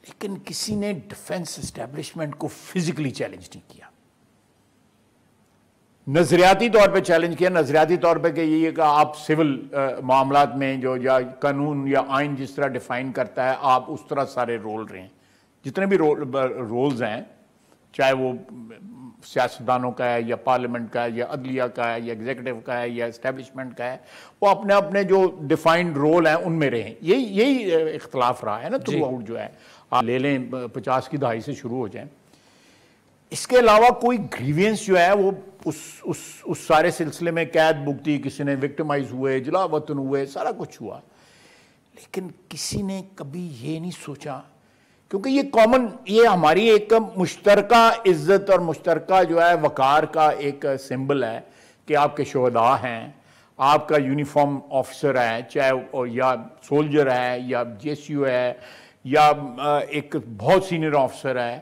لیکن کسی نے ڈیفنس اسٹیبلشمنٹ کو فزیکلی چیلنج نہیں کیا. نظریاتی طور پہ چیلنج کیا, نظریاتی طور پہ کہ یہ کہ آپ سول معاملات میں جو یا قانون یا آئین جس طرح ڈیفائن کرتا ہے آپ اس طرح سارے رول رہے ہیں. جتنے بھی رولز ہیں, چاہے وہ سیاستدانوں کا ہے یا پارلیمنٹ کا ہے یا عدلیہ کا ہے یا ایگزیکٹو کا ہے یا اسٹیبلشمنٹ کا ہے, وہ اپنے اپنے جو ڈیفائنڈ رول ہیں ان میں رہیں. یہی اختلاف رہا ہے نا تھرو آؤٹ جو ہے. آپ لے لیں 50 کی دہائی سے شروع ہو جائیں, اس کے علاوہ کوئی گریوینس جو ہے وہ اس سارے سلسلے میں قید بھگتی, کسی نے وکٹمائز ہوئے, جلا وطن ہوئے, سارا کچھ ہوا, لیکن کسی نے کبھی یہ نہیں سوچا, کیونکہ یہ کامن, یہ ہماری ایک مشترکہ عزت اور مشترکہ جو ہے وقار کا ایک سمبل ہے کہ آپ کے شہداء ہیں, آپ کا یونیفارم آفیسر ہے, چاہے یا سولجر ہے یا JSU ہے یا ایک بہت سینئر آفیسر ہے.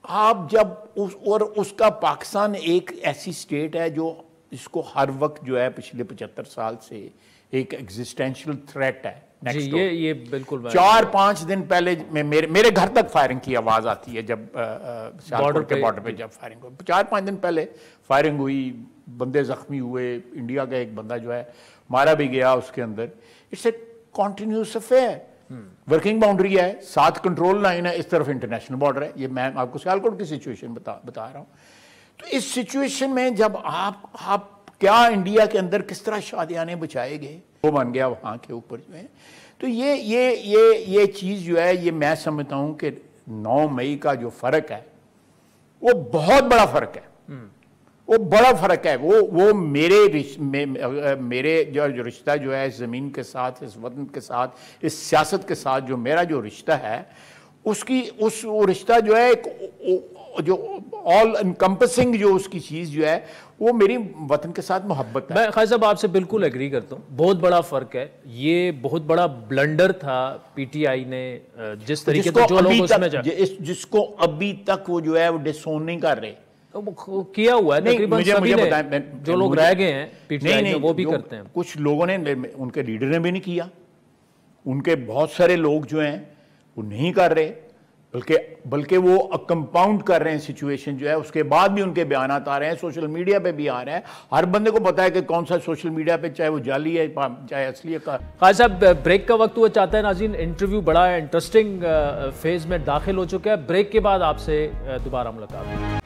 آپ جب اور اس کا پاکستان ایک ایسی سٹیٹ ہے جو اس کو ہر وقت جو ہے پچھلے 75 سال سے ایک ایگزسٹینشیل تھریٹ ہے. یہ بالکل 4-5 دن پہلے میرے گھر تک فائرنگ کی آواز آتی ہے جب سیالکوٹ کے بارڈر پہ جب فائرنگ ہوئی. 4-5 دن پہلے فائرنگ ہوئی, بندے زخمی ہوئے, انڈیا کا ایک بندہ جو ہے مارا بھی گیا اس کے اندر. It's a continuous affair. Working boundary ہے, 7 کنٹرول لائن ہے, اس طرف انٹرنیشنل بارڈر ہے. یہ میں آپ کو سیالکوٹ کی سچویشن بتا رہا ہوں. تو اس سچویشن میں جب آپ کیا انڈیا کے اندر کس طرح شادیانے بچائے گئے, وہ بن گیا وہاں کے اوپر جو ہے. تو یہ چیز جو ہے, یہ میں سمجھتا ہوں کہ 9 مئی کا جو فرق ہے وہ بہت بڑا فرق ہے. وہ بڑا فرق ہے. وہ میرے جو رشتہ جو ہے اس زمین کے ساتھ, اس وطن کے ساتھ, اس سیاست کے ساتھ جو میرا جو رشتہ ہے, وہ رشتہ جو ہے ایک جو آل انکمپسنگ جو اس کی چیز جو ہے وہ میری وطن کے ساتھ محبت ہے. میں خالد صاحب آپ سے بالکل ایگری کرتا ہوں, بہت بڑا فرق ہے. یہ بہت بڑا بلنڈر تھا PTI نے جس طریقے سے جو لوگ اس میں جس کو ابھی تک وہ جو ہے وہ ڈسون نہیں کر رہے, کیا ہوا ہے تقریباً سبھی نے, جو لوگ رہ گئے ہیں PTI میں وہ بھی کرتے ہیں. کچھ لوگوں نے, ان کے لیڈر نے بھی نہیں کیا, ان کے بہت سارے لوگ جو ہیں وہ نہیں کر رہے. بلکہ وہ کنپاؤنڈ کر رہے ہیں سچویشن جو ہے، اس کے بعد بھی ان کے بیانات آ رہے ہیں، سوشل میڈیا پہ بھی آ رہے ہیں، ہر بندے کو پتا ہے کہ کون سا سوشل میڈیا پہ چاہے وہ جعلی ہے چاہے اصلی ہے۔ خالد صاحب بریک کا وقت ہوا چاہتا ہے ناظرین، انٹرویو بڑا انٹرسٹنگ فیز میں داخل ہو چکا ہے، بریک کے بعد آپ سے دوبارہ ملاقات ہوگی۔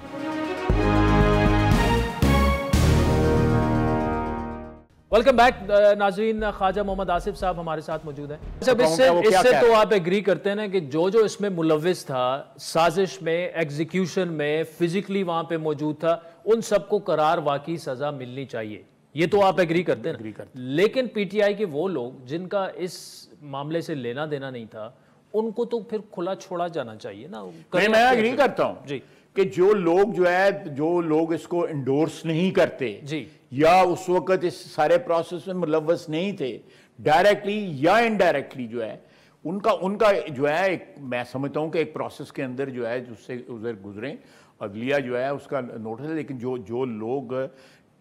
ویلکم بیک ناظرین، خواجہ محمد آصف صاحب ہمارے ساتھ موجود ہیں۔ اس سے تو آپ ایگری کرتے ہیں کہ جو اس میں ملوث تھا، سازش میں، ایگزیکیوشن میں، فزیکلی وہاں پہ موجود تھا، ان سب کو قرار واقعی سزا ملنی چاہیے، یہ تو آپ ایگری کرتے ہیں۔ لیکن پی ٹی آئی کے وہ لوگ جن کا اس معاملے سے لینا دینا نہیں تھا، ان کو تو پھر کھلا چھوڑا جانا چاہیے نا۔ میں ایگری کرتا ہوں جی کہ جو لوگ اس کو انڈورس نہیں کرتے جی، یا اس وقت اس سارے پروسیس میں ملوث نہیں تھے، ڈائریکٹلی یا انڈائریکٹلی جو ہے ان کا جو ہے میں سمجھتا ہوں کہ ایک پروسیس کے اندر جو ہے جس سے ادھر گزریں، عدلیہ جو ہے اس کا نوٹس ہے، لیکن جو لوگ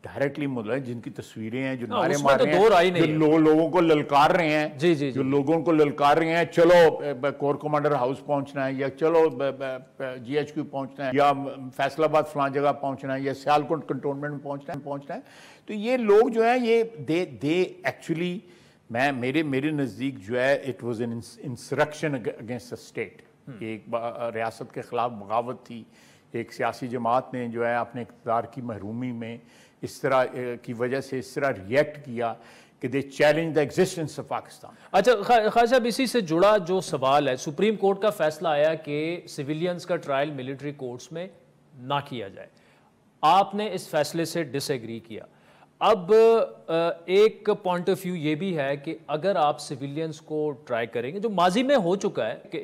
ڈائریکٹلی ملوث، جن کی تصویریں ہیں، جو نعرے مار رہے ہیں، جو لوگوں کو للکار رہے ہیں، جو لوگوں کو للکار رہے ہیں، چلو کور کمانڈر ہاؤس پہنچنا ہے، یا چلو جی ایچ کیو پہنچنا ہے، یا فیصل آباد فلان جگہ پہنچنا ہے، یا سیالکوٹ کنٹونمنٹ میں پہنچنا ہے، تو یہ لوگ جو ہیں یہ دے ایکچولی میرے نزدیک جو ہے it was an insurrection against the state, ایک ریاست کے خلاف بغاوت تھی، ایک سیاسی جماعت نے جو ہے اپنے اقتدار کی محرومی میں اس طرح کی وجہ سے اس طرح ریئیکٹ کیا کہ they challenge the existence of Pakistan. اچھا خالد صاحب، اسی سے جڑا جو سوال ہے، سپریم کورٹ کا فیصلہ آیا کہ سویلینز کا ٹرائل ملٹری کورٹس میں نہ کیا جائے، آپ نے اس فیصلے سے ڈس ایگری کیا۔ اب ایک پوائنٹ آف ویو یہ بھی ہے کہ اگر آپ سویلینز کو ٹرائی کریں گے، جو ماضی میں ہو چکا ہے کہ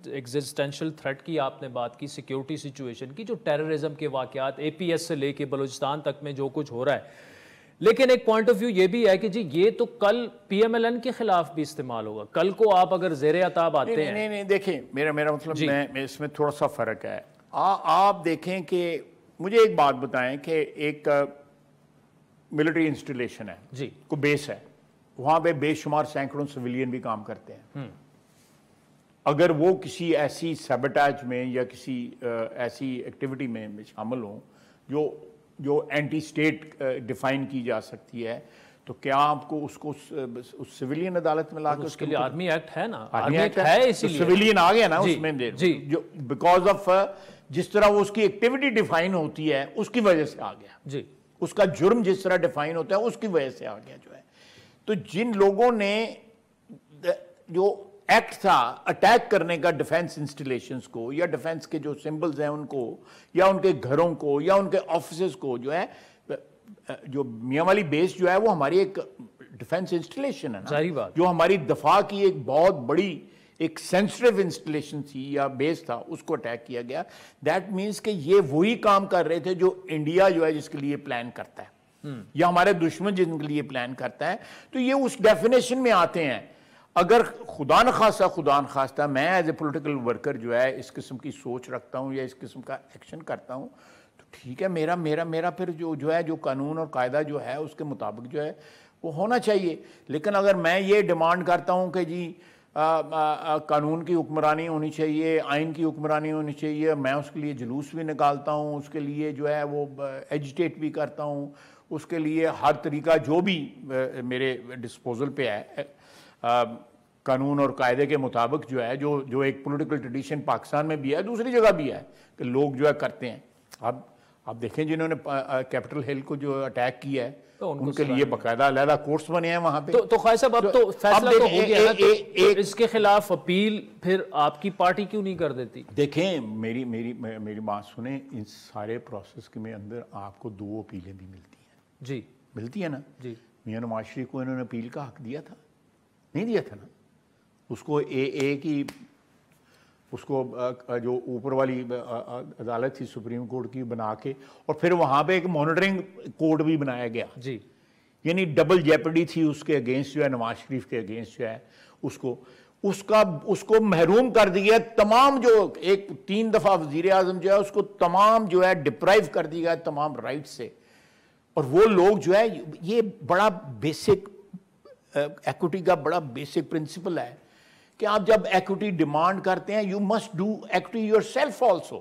ایگزسٹینشل تھریٹ کی آپ نے بات کی، سیکیورٹی سچویشن کی، جو ٹیررزم کے واقعات اے پی ایس سے لے کے بلوچستان تک میں جو کچھ ہو رہا ہے، لیکن ایک پوائنٹ آف ویو یہ بھی ہے کہ جی یہ تو کل پی ایم ایل این کے خلاف بھی استعمال ہوگا، کل کو آپ اگر زیر عتاب آتے ہیں۔ نہیں دیکھیں، میرا مطلب میں اس میں تھوڑا سا فرق ہے۔ آپ دیکھیں کہ مجھے ایک بات بتائیں کہ ایک ملٹری انسٹالیشن ہے جی، کو بیس ہے، وہاں پہ بے شمار سینکڑوں سویلین بھی کام کرتے ہیں، اگر وہ کسی ایسی سیبٹاج میں یا کسی ایسی ایکٹیویٹی میں شامل ہوں جو اینٹی اسٹیٹ ڈیفائن کی جا سکتی ہے، تو کیا آپ کو اس کو سویلین عدالت میں لا کے اس کے لیے آرمی ایکٹ ہے نا، آرمی ایکٹ ہے، اسی لیے سویلین آ گیا نا اس میں، جو بیکاز آف جس طرح وہ اس کی ایکٹیویٹی ڈیفائن ہوتی ہے اس کی وجہ سے آ گیا جی، اس کا جرم جس طرح ڈیفائن ہوتا ہے اس کی وجہ سے آ گیا جو ہے۔ تو جن لوگوں نے جو ایکٹ تھا اٹیک کرنے کا ڈیفینس انسٹالیشنز کو، یا ڈیفینس کے جو سمبلز ہیں ان کو، یا ان کے گھروں کو، یا ان کے آفیسز کو، جو ہے جو میاں والی بیس جو ہے وہ ہماری ایک ڈیفینس انسٹالیشن ہے نا، جو ہماری دفاع کی ایک بہت بڑی ایک سینسٹیو انسٹالیشن تھی یا بیس تھا، اس کو اٹیک کیا گیا۔ دیٹ مینس کہ یہ وہی کام کر رہے تھے جو انڈیا جو ہے جس کے لیے پلان کرتا ہے، یا ہمارے دشمن جن کے لیے پلان کرتا ہے، تو یہ اس ڈیفینیشن میں آتے ہیں۔ اگر خدا نخواستہ میں ایز اے پولیٹیکل ورکر جو ہے اس قسم کی سوچ رکھتا ہوں یا اس قسم کا ایکشن کرتا ہوں، تو ٹھیک ہے، میرا پھر جو قانون اور قاعدہ جو ہے اس کے مطابق جو ہے وہ ہونا چاہیے۔ لیکن اگر میں یہ ڈیمانڈ کرتا ہوں کہ جی قانون کی حکمرانی ہونی چاہیے، آئین کی حکمرانی ہونی چاہیے، میں اس کے لیے جلوس بھی نکالتا ہوں، اس کے لیے جو ہے وہ ایجیٹیٹ بھی کرتا ہوں، اس کے لیے ہر طریقہ جو بھی میرے ڈسپوزل پہ ہے قانون اور قاعدے کے مطابق جو ہے، جو ایک پولیٹیکل ٹریڈیشن پاکستان میں بھی ہے، دوسری جگہ بھی ہے کہ لوگ جو ہے کرتے ہیں۔ اب آپ دیکھیں جنہوں نے کیپٹل ہل کو جو اٹیک کیا ہے ان کے لیے باقاعدہ علیحدہ کورٹس بنے ہیں وہاں پہ۔ تو خواجہ صاحب اب تو فیصلہ تو ہو گیا نا، تو اس کے خلاف اپیل پھر آپ کی پارٹی کیوں نہیں کر دیتی؟ دیکھیں میری بات سنیں، ان سارے پروسیس کے میں اندر آپ کو 2 اپیلیں بھی ملتی ہیں جی، ملتی ہے نا جی۔ میاں نواز شریف کو انہوں نے اپیل کا حق دیا تھا؟ نہیں دیا تھا نا۔ اس کو اس کو جو اوپر والی عدالت تھی سپریم کورٹ کی بنا کے، اور پھر وہاں پہ ایک مانیٹرنگ کوڈ بھی بنایا گیا جی، یعنی ڈبل جیپڈی تھی اس کے اگینسٹ جو ہے، نواز شریف کے اگینسٹ جو ہے اس کو محروم کر دیا تمام، جو ایک 3 دفعہ وزیر اعظم جو ہے اس کو تمام جو ہے ڈپرائیو کر دیا تمام رائٹ سے۔ اور وہ لوگ جو ہے، یہ بڑا بیسک ایکوٹی کا بڑا بیسک پرنسپل ہے کہ آپ جب ایکوٹی ڈیمانڈ کرتے ہیں you must do equity your self also,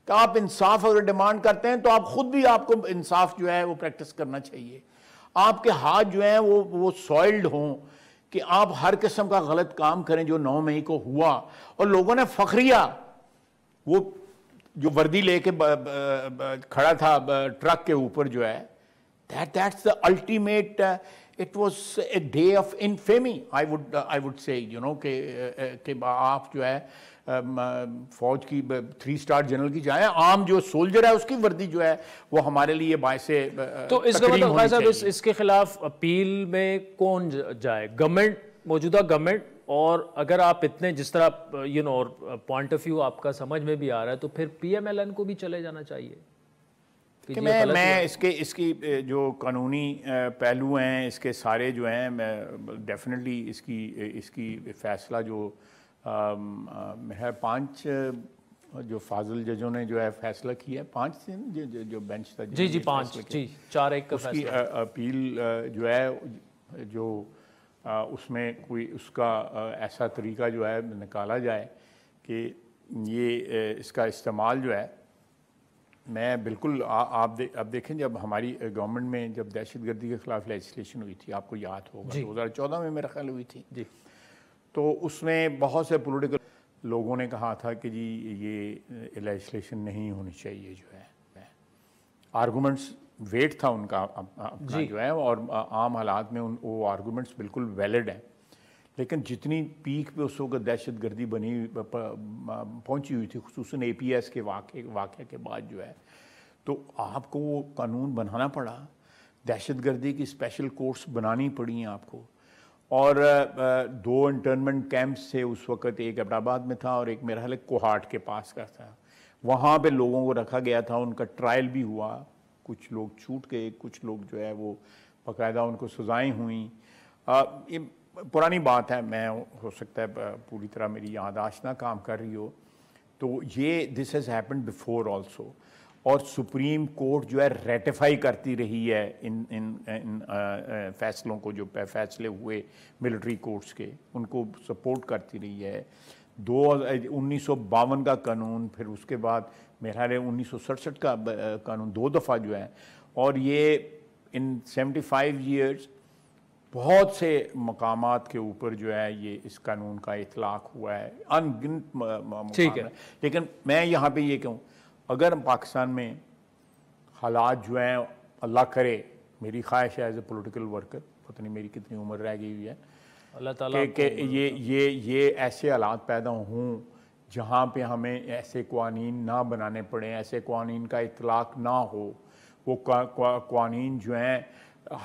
کہ آپ انصاف اگر ڈیمانڈ کرتے ہیں تو آپ خود بھی آپ کو انصاف جو ہے وہ پریکٹس کرنا چاہیے. آپ کے ہاتھ جو ہیں وہ سوائلڈ ہوں کہ آپ ہر قسم کا غلط کام کریں جو 9 مئی کو ہوا. اور لوگوں نے فخریہ وہ جو وردی لے کے کھڑا تھا ٹرک کے اوپر جو ہے that's the ultimate it was a day of infamy I would say کہ آپ جو ہے فوج کی 3 اسٹار جنرل کی جائیں، عام جو سولجر ہے اس کی وردی جو ہے وہ ہمارے لیے باعث تو اس کا مطلب خیر صاحب اس کے خلاف اپیل میں کون جائے؟ گورنمنٹ، موجودہ گورنمنٹ؟ اور اگر آپ اتنے جس طرح پوائنٹ آف ویو آپ کا سمجھ میں بھی آ رہا ہے تو پھر پی ایم ایل این کو بھی چلے جانا چاہیے. کہ میں اس کی جو قانونی پہلو ہیں اس کے سارے جو ہیں میں ڈیفینیٹلی اس کی فیصلہ جو ہے 5 جو فاضل ججوں نے جو ہے فیصلہ کیا ہے، 5 جو بینچ تھا جی 5 4-1 کا اس کی اپیل جو ہے جو اس میں کوئی اس کا ایسا طریقہ جو ہے نکالا جائے کہ یہ اس کا استعمال جو ہے. میں بالکل آپ دیکھیں جب ہماری گورنمنٹ میں جب دہشت گردی کے خلاف لیجسلیشن ہوئی تھی، آپ کو یاد ہوگا 2014 میں میرا خیال ہوئی تھی جی، تو اس میں بہت سے پولیٹیکل لوگوں نے کہا تھا کہ جی یہ لیجسلیشن نہیں ہونی چاہیے. جو ہے آرگومنٹس ویٹ تھا ان کا اپنا جو ہے، اور عام حالات میں وہ آرگومنٹس بالکل ویلڈ ہیں، لیکن جتنی پیک پہ اس وقت دہشت گردی پہنچی ہوئی تھی خصوصاً اے پی ایس کے واقعے کے بعد جو ہے، تو آپ کو وہ قانون بنانا پڑا، دہشت گردی کی اسپیشل کورٹس بنانی پڑی ہیں آپ کو. اور 2 انٹرنمنٹ کیمپس تھے اس وقت، ایک ایبٹ آباد میں تھا اور ایک میرا خیال ہے کوہاٹ کے پاس کا تھا. وہاں پہ لوگوں کو رکھا گیا تھا، ان کا ٹرائل بھی ہوا، کچھ لوگ چھوٹ گئے، کچھ لوگ جو ہے وہ باقاعدہ ان کو سزائیں ہوئیں. یہ پرانی بات ہے، میں ہو سکتا ہے پوری طرح میری یادداشت نہ کام کر رہی ہو، تو یہ this has happened before also. اور سپریم کورٹ جو ہے ریٹیفائی کرتی رہی ہے ان فیصلوں کو، جو فیصلے ہوئے ملٹری کورٹس کے ان کو سپورٹ کرتی رہی ہے. 1952 کا قانون، پھر اس کے بعد میرا 1967 کا قانون 2 دفعہ جو ہے، اور یہ ان 75 ایئرز بہت سے مقامات کے اوپر جو ہے یہ اس قانون کا اطلاق ہوا ہے، ان گنت مقام ہے. لیکن میں یہاں پہ یہ کہوں، اگر پاکستان میں حالات جو ہیں، اللہ کرے، میری خواہش ہے ایز اے پولیٹیکل ورکر، پتہ نہیں میری کتنی عمر رہ گئی ہوئی ہے، اللہ تعالیٰ کہ یہ ایسے حالات پیدا ہوں جہاں پہ ہمیں ایسے قوانین نہ بنانے پڑیں، ایسے قوانین کا اطلاق نہ ہو. وہ قوانین جو ہیں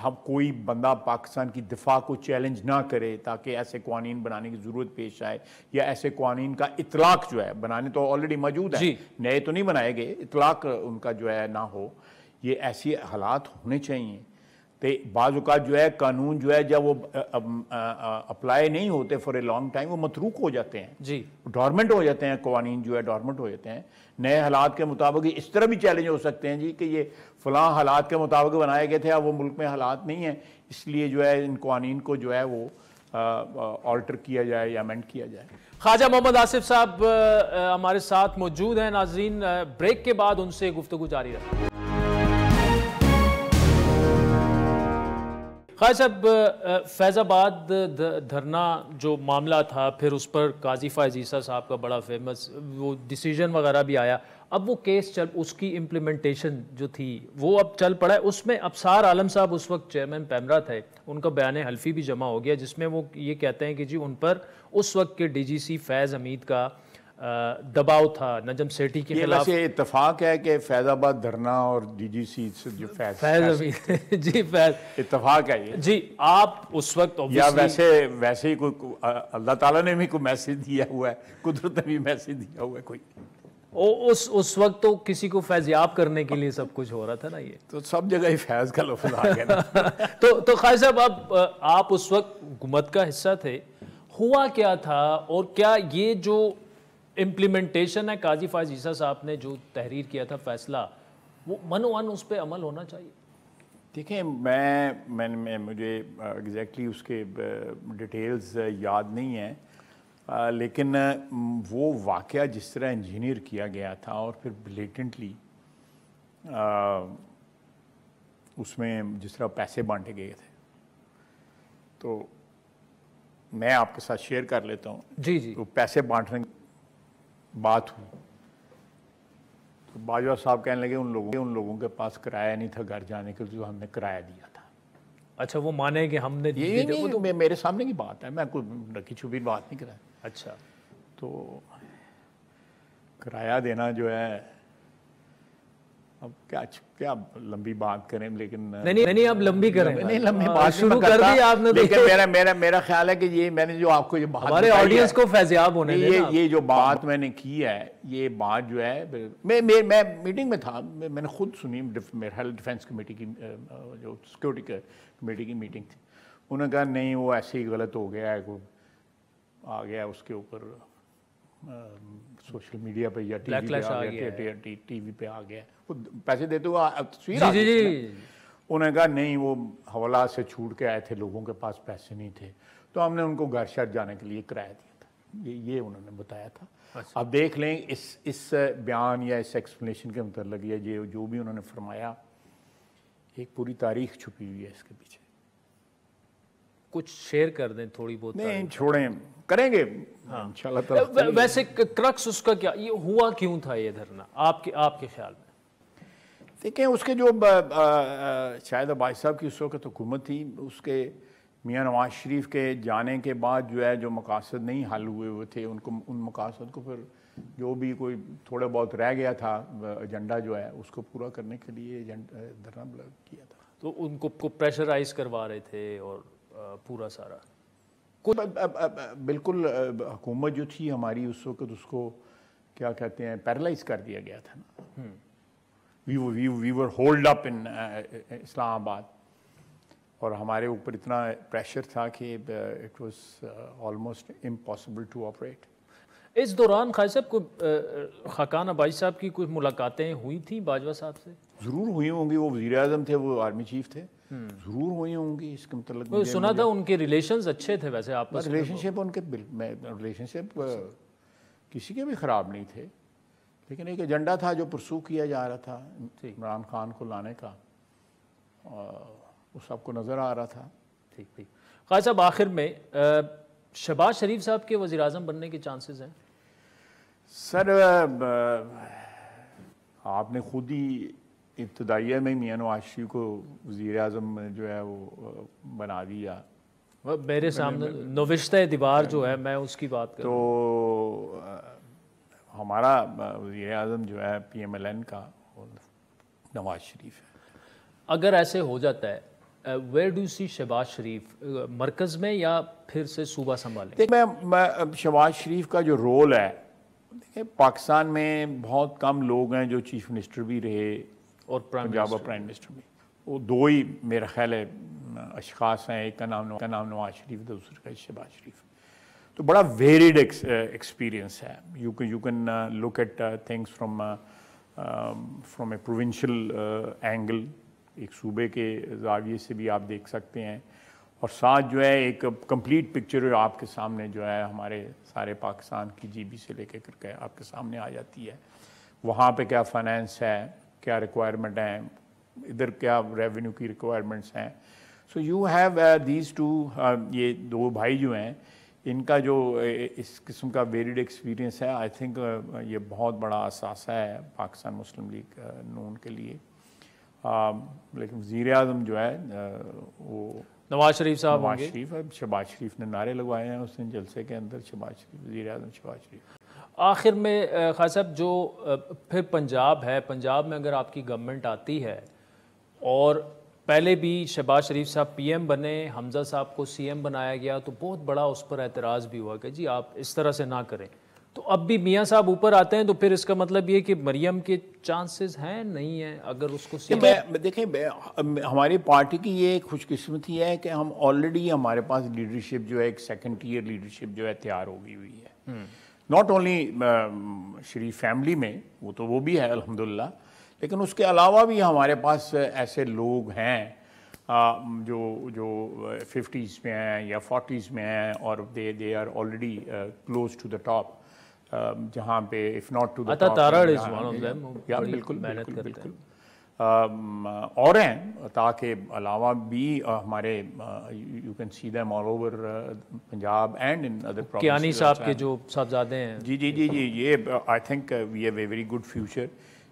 ہم کوئی بندہ پاکستان کی دفاع کو چیلنج نہ کرے، تاکہ ایسے قوانین بنانے کی ضرورت پیش آئے، یا ایسے قوانین کا اطلاق جو ہے، بنانے تو آلریڈی موجود ہے، نئے تو نہیں بنائے گئے، اطلاق ان کا جو ہے نہ ہو. یہ ایسی حالات ہونے چاہیے. تو بعض اوقات جو ہے قانون جو ہے جب وہ اپلائی نہیں ہوتے فار اے لانگ ٹائم، وہ متروک ہو جاتے ہیں، ڈورمنٹ ہو جاتے ہیں، قوانین جو ہے ڈورمنٹ ہو جاتے ہیں. نئے حالات کے مطابق اس طرح بھی چیلنج ہو سکتے ہیں جی کہ یہ فلاں حالات کے مطابق بنائے گئے تھے، اب وہ ملک میں حالات نہیں ہیں، اس لیے جو ہے ان قوانین کو جو ہے وہ آلٹر کیا جائے یا امینڈ کیا جائے. خواجہ محمد آصف صاحب ہمارے ساتھ موجود ہیں. ناظرین، بریک کے بعد ان سے گفتگو جاری رکھیں. خواجہ صاحب، فیض آباد دھرنا جو معاملہ تھا، پھر اس پر قاضی فائز عیسیٰ صاحب کا بڑا فیمس وہ ڈیسیجن وغیرہ بھی آیا. اب وہ کیس اس کی امپلیمنٹیشن جو تھی وہ اب چل پڑا ہے. اس میں ابصار عالم صاحب اس وقت چیئرمین پیمرا تھے، ان کا بیان حلفی بھی جمع ہو گیا، جس میں وہ یہ کہتے ہیں کہ جی ان پر اس وقت کے ڈی جی سی فیض حمید کا دباؤ تھا نجم سیٹھی کے خلاف. یہ اتفاق ہے کہ فیض آباد دھرنا اور ڈی جی سی جو فیض حمید جی فیض اتفاق ہے یہ جی. آپ اس وقت یا ویسے ہی کوئی اللہ تعالیٰ نے بھی کوئی میسج دیا ہوا ہے، قدرت نے بھی میسج دیا ہوا ہے کوئی؟ اس وقت تو کسی کو فیضیاب کرنے کے لیے سب کچھ ہو رہا تھا نا. یہ تو سب جگہ ہی فیض کا لفظ آ گیا نا. تو خواجہ صاحب، اب آپ اس وقت حکومت کا حصہ تھے، ہوا کیا تھا؟ اور کیا یہ جو امپلیمنٹیشن ہے قاضی فائز عیسیٰ صاحب نے جو تحریر کیا تھا فیصلہ، وہ من اس پہ عمل ہونا چاہیے؟ دیکھیں، مجھے ایگزیکٹلی اس کے ڈیٹیلز یاد نہیں ہیں، لیکن وہ واقعہ جس طرح انجینئر کیا گیا تھا اور پھر بلیٹنٹلی اس میں جس طرح پیسے بانٹے گئے تھے، تو میں آپ کے ساتھ شیئر کر لیتا ہوں. جی تو پیسے بانٹنے کی بات ہوئی تو باجوہ صاحب کہنے لگے ان لوگوں کے پاس کرایہ نہیں تھا گھر جانے کے، جو ہم نے کرایہ دیا تھا. اچھا، وہ مانے کہ ہم نے یہ تو میرے سامنے کی بات ہے، میں کوئی رکھی چھپی بات نہیں کرایا. اچھا، تو کرایہ دینا جو ہے، اب کیا لمبی بات کریں، لیکن نہیں اب لمبی کریں، نہیں لمبی بات شروع کر دی آپ نے. لیکن میرا خیال ہے کہ یہ میں نے جو آپ کو یہ بات ہمارے آڈینس کو فیضیاب ہونے دیں. یہ جو بات میں نے کی ہے، یہ بات جو ہے، میں میٹنگ میں تھا، میں نے خود سنی، ہیلتھ ڈیفینس کمیٹی کی جو سیکورٹی کمیٹی کی میٹنگ تھی. انہوں نے کہا نہیں وہ ایسے ہی غلط ہو گیا ہے، کوئی آ گیا اس کے اوپر سوشل میڈیا پہ یا ٹی وی پہ آ گیا، وہ پیسے دیتے ہوئے تصویر آ گئی. انہوں نے کہا نہیں وہ حوالہ سے چھوٹ کے آئے تھے، لوگوں کے پاس پیسے نہیں تھے، تو ہم نے ان کو گھر شہر جانے کے لیے کرایہ دیا تھا. یہ انہوں نے بتایا تھا. اب دیکھ لیں اس بیان یا اس ایکسپلینیشن کے متعلق یا جو بھی انہوں نے فرمایا، ایک پوری تاریخ چھپی ہوئی ہے اس کے پیچھے. کچھ شیئر کر دیں تھوڑی بہت. نہیں چھوڑیں، کریں گے انشاءاللہ تعالی. ویسے کرکس اس کا کیا، یہ ہوا کیوں تھا یہ دھرنا آپ کے خیال میں؟ دیکھیں اس کے جو شاید عباس صاحب کی اس وقت حکومت تھی، اس کے میاں نواز شریف کے جانے کے بعد جو ہے جو مقاصد نہیں حل ہوئے تھے، ان مقاصد کو پھر جو بھی کوئی تھوڑا بہت رہ گیا تھا ایجنڈا جو ہے اس کو پورا کرنے کے لیے دھرنا کیا تھا. تو ان کو پریشرائز کروا رہے تھے اور پورا سارا بالکل حکومت جو تھی ہماری اس وقت، اس کو کیا کہتے ہیں، پیرالائز کر دیا گیا تھا نا. وی ور ہولڈ اپ ان اسلام آباد، اور ہمارے اوپر اتنا پریشر تھا کہ it was almost impossible to operate. اس دوران خالد صاحب کو خاقان عباس صاحب کی کچھ ملاقاتیں ہوئی تھیں باجوہ صاحب سے؟ ضرور ہوئی ہوں گی. وہ وزیر اعظم تھے، وہ آرمی چیف تھے، ضرور ہوئی ہوں گی. اس کے متعلق سنا تھا ان کے ریلیشنز اچھے تھے ویسے آپس میں. ریلیشن شپ کسی کے بھی خراب نہیں تھے، لیکن ایک ایجنڈا تھا جو پرسو کیا جا رہا تھا عمران خان کو لانے کا، وہ سب کو نظر آ رہا تھا. ٹھیک. خالد صاحب آخر میں شہباز شریف صاحب کے وزیر اعظم بننے کے چانسز ہیں؟ سر آپ نے خود ہی ابتدائیہ میں میاں نواز شریف کو وزیر اعظم جو ہے وہ بنا دیا. میرے سامنے نوشتہ دیوار جو ہے، میں اس کی بات کر رہا ہوں. تو ہمارا وزیر اعظم جو ہے پی ایم ایل این کا نواز شریف ہے. اگر ایسے ہو جاتا ہے، ویئر ڈو سی شہباز شریف، مرکز میں یا پھر سے صوبہ سنبھالیں؟ دیکھ میں شہباز شریف کا جو رول ہے، دیکھیں پاکستان میں بہت کم لوگ ہیں جو چیف منسٹر بھی رہے اور پنجاب اور پرائم منسٹر بھی. وہ دو ہی میرا خیال ہے اشخاص ہیں، ایک کا نام نواز شریف، دوسرے کا شہباز شریف. تو بڑا ویریڈ ایکسپیرینس ہے. You can look at things from a provincial angle, ایک صوبے کے زاویے سے بھی آپ دیکھ سکتے ہیں، اور ساتھ جو ہے ایک کمپلیٹ پکچر آپ کے سامنے جو ہے ہمارے سارے پاکستان کی جی بی سے لے کے کر کے آپ کے سامنے آ جاتی ہے. وہاں پہ کیا فائنینس ہے، کیا ریکوائرمنٹ ہیں، ادھر کیا ریونیو کی ریکوائرمنٹس ہیں. So you have these two, یہ دو بھائی جو ہیں ان کا جو اس قسم کا ویریڈ ایکسپیرینس ہے، آئی تھنک یہ بہت بڑا اثاثہ ہے پاکستان مسلم لیگ نون کے لیے. لیکن وزیر اعظم جو ہے وہ نواز شریف صاحب ہوں گے. شہباز شریف نے نعرے لگوائے ہیں اس دن جلسے کے اندر، شہباز شریف وزیر اعظم شہباز شریف. آخر میں خالد صاحب جو پھر پنجاب ہے، پنجاب میں اگر آپ کی گورنمنٹ آتی ہے، اور پہلے بھی شہباز شریف صاحب پی ایم بنے، حمزہ صاحب کو سی ایم بنایا گیا، تو بہت بڑا اس پر اعتراض بھی ہوا کہ جی آپ اس طرح سے نہ کریں. تو اب بھی میاں صاحب اوپر آتے ہیں، تو پھر اس کا مطلب یہ کہ مریم کے چانسز ہیں نہیں ہیں اگر اس کو دیکھیں ہماری پارٹی کی یہ خوش قسمتی ہے کہ ہم آلریڈی ہمارے پاس لیڈرشپ جو ہے ایک سیکنڈ ٹیئر لیڈرشپ جو ہے تیار ہو گئی ہوئی ہے. ناٹ اونلی شریف فیملی میں، وہ بھی ہے الحمدللہ، لیکن اس کے علاوہ بھی ہمارے پاس ایسے لوگ ہیں جو 50s میں ہیں یا 40s میں ہیں اور they are already close to the top, جہاں پہ if not to the top. عطا Tarar is one of them. بالکل بالکل اور ہیں تاکہ علاوہ بھی ہمارے you can see them all over Punjab and in other provinces. Kayani Sahib کے جو صاحبزادے ہیں. جی یہ I think we have a very good future.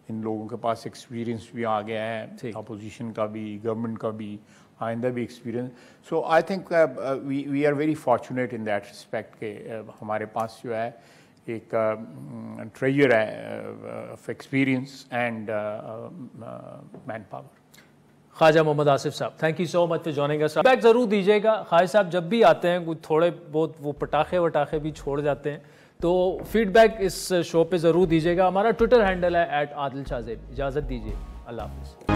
ان لوگوں کے پاس ایکسپیرینس بھی آ گیا ہے, اپوزیشن کا بھی, گورنمنٹ کا بھی, آئندہ بھی experience. So I think we are very fortunate in that respect کہ ہمارے پاس جو ہے ایک ٹریجر ہے آف experience and manpower. Khawaja Muhammad Asif Sahib, thank you so much for joining us. Feedback ضرور دیجیے گا. خواجہ صاحب جب بھی آتے ہیں کوئی تھوڑے بہت وہ پٹاخے بھی چھوڑ جاتے ہیں, تو فیڈ بیک اس شو پہ ضرور دیجیے گا. ہمارا ٹویٹر ہینڈل ہے @عادل شاہ زیب. اجازت دیجیے, اللہ حافظ.